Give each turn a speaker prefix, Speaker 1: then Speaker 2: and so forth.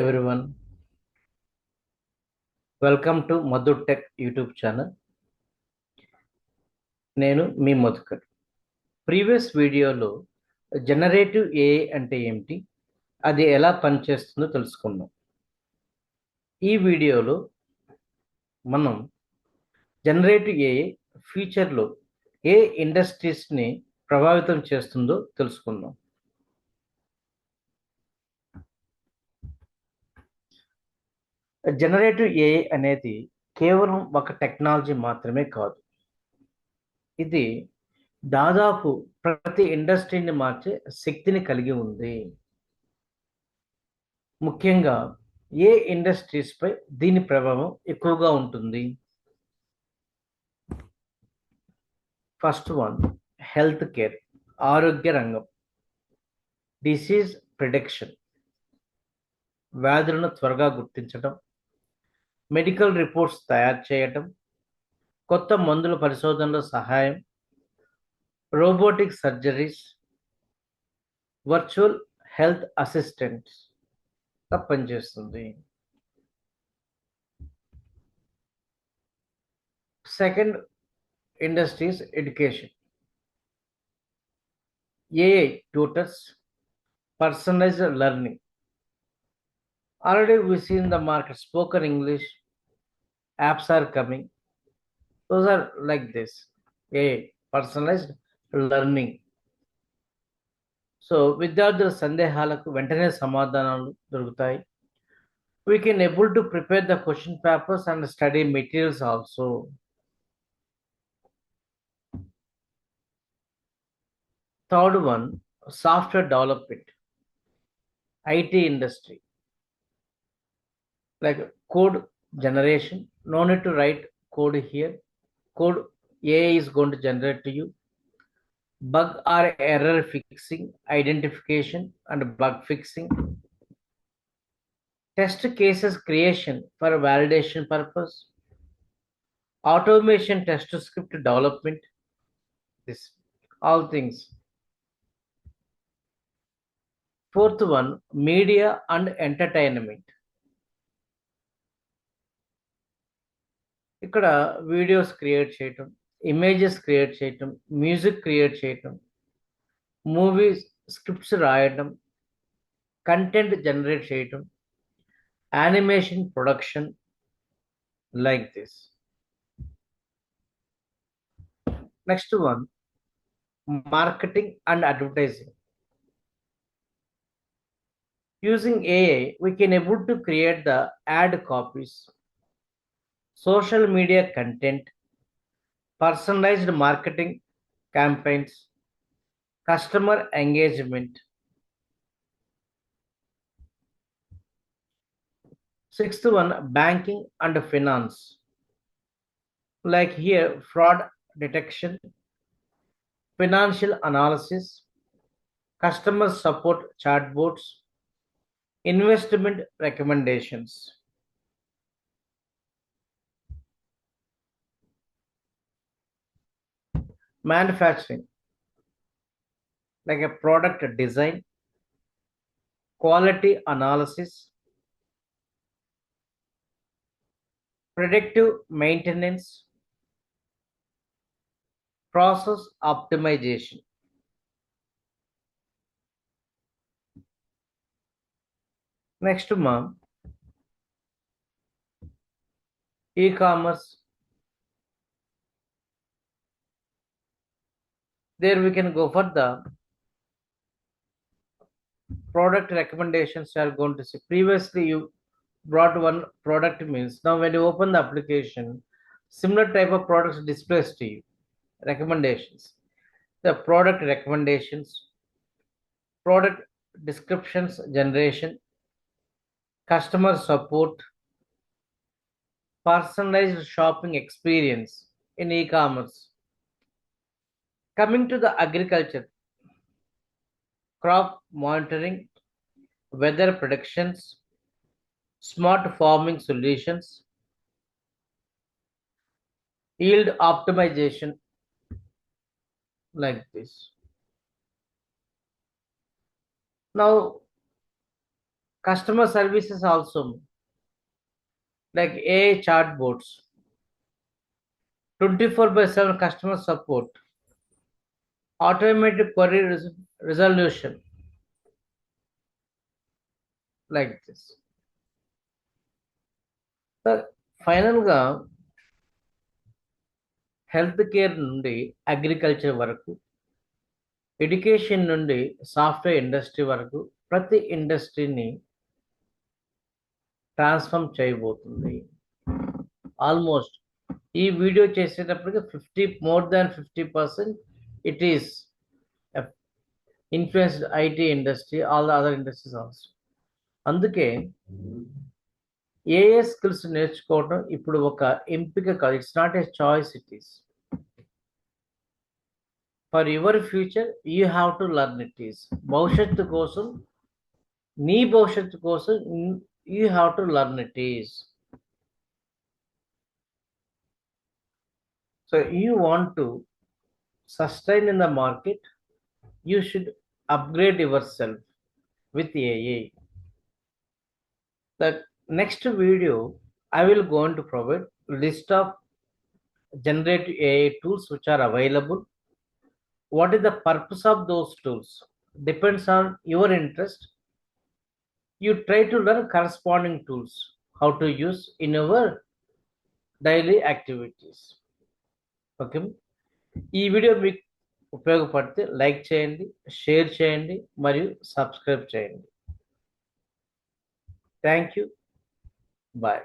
Speaker 1: everyone. Welcome to Madhu Tech YouTube channel. నేను మీ Madhukar. Previous వీడియోలో generative AI అంటే ఏమిటి, అది ఎలా పనిచేస్తుందో తెలుసుకుందాం. ఈ వీడియోలో మనం జనరేటివ్ ఏఐ ఫ్యూచర్లో ఏ ఇండస్ట్రీస్ని ప్రభావితం చేస్తుందో తెలుసుకుందాం. జనరేటివ్ ఏఐ అనేది కేవలం ఒక టెక్నాలజీ మాత్రమే కాదు. ఇది దాదాపు ప్రతి ఇండస్ట్రీని మార్చే శక్తిని కలిగి ఉంది. ముఖ్యంగా ఏ ఇండస్ట్రీస్ పై దీని ప్రభావం ఎక్కువగా ఉంటుంది? ఫస్ట్ వన్, హెల్త్ కేర్, ఆరోగ్య రంగం. డిసీజ్ ప్రిడిక్షన్, వ్యాధులను త్వరగా గుర్తించడం, మెడికల్ రిపోర్ట్స్ తయారు చేయటం, కొత్త మందుల పరిశోధనలో సహాయం, robotic surgeries, virtual health assistants పనిచేస్తుంది. Second industries education, AI tutors, personalized learning. Already we see in the market spoken English apps are coming. Those are like this, AI personalized learning. So విద్యార్థుల సందేహాలకు వెంటనే సమాధానాలు దొరుకుతాయి. We can able to prepare the question papers and study materials also. Third one, software development, IT industry, like code generation. No need to write code here. Code AI is going to generate to you. Bug or error fixing, identification and bug fixing. Test cases creation for validation purpose. Automation test script development. This all things. Fourth one, media and entertainment. ఇక్కడ videos create చేయటం, images create చేయటం, music create చేయటం, movies scripts రాయటం, content generate చేయటం, animation production, like this. Next one, marketing and advertising. Using AI, we can able to create the ad copies, social media content, personalized marketing campaigns, customer engagement. Sixth one, banking and finance. Like here, fraud detection, financial analysis, customer support chatbots, investment recommendations. Manufacturing, like a product design, quality analysis, predictive maintenance, process optimization. Next month, e-commerce. There we can go for the product recommendations. You are going to see. Previously you brought one product means, now when you open the application, similar type of products displays to you. Recommendations, the product recommendations, product descriptions generation, customer support, personalized shopping experience in e-commerce. Coming to the agriculture, crop monitoring, weather predictions, smart farming solutions, yield optimization, like this. Now customer services also, like AI chatbots, 24/7 customer support, automated query resolution, like this. So, ఫైనల్గా హెల్త్ కేర్ నుండి agriculture వరకు, education నుండి software industry వరకు ప్రతి ఇండస్ట్రీని transform చేయబోతుంది. ఆల్మోస్ట్ ఈ వీడియో చేసేటప్పటికి more than 50% it is influenced IT industry, all the other industries also. అందుకే ఏఏ స్కిల్స్ నేర్చుకోవడం ఇప్పుడు ఒక ఎంపిక కాదు, it's not a choice, it is for your future. You have to learn it is. భవిష్యత్తు కోసం, నీ భవిష్యత్తు కోసం you have to learn it is. So you want to sustain in the market, you should upgrade yourself with AI. The next video I will go on to provide list of generative AI tools which are available. What is the purpose of those tools depends on your interest. You try to learn corresponding tools how to use in your daily activities. Okay, ఈ video మీకు ఉపయోగపడితే like చేయండి, share చేయండి మరియు subscribe చేయండి. Thank you. Bye.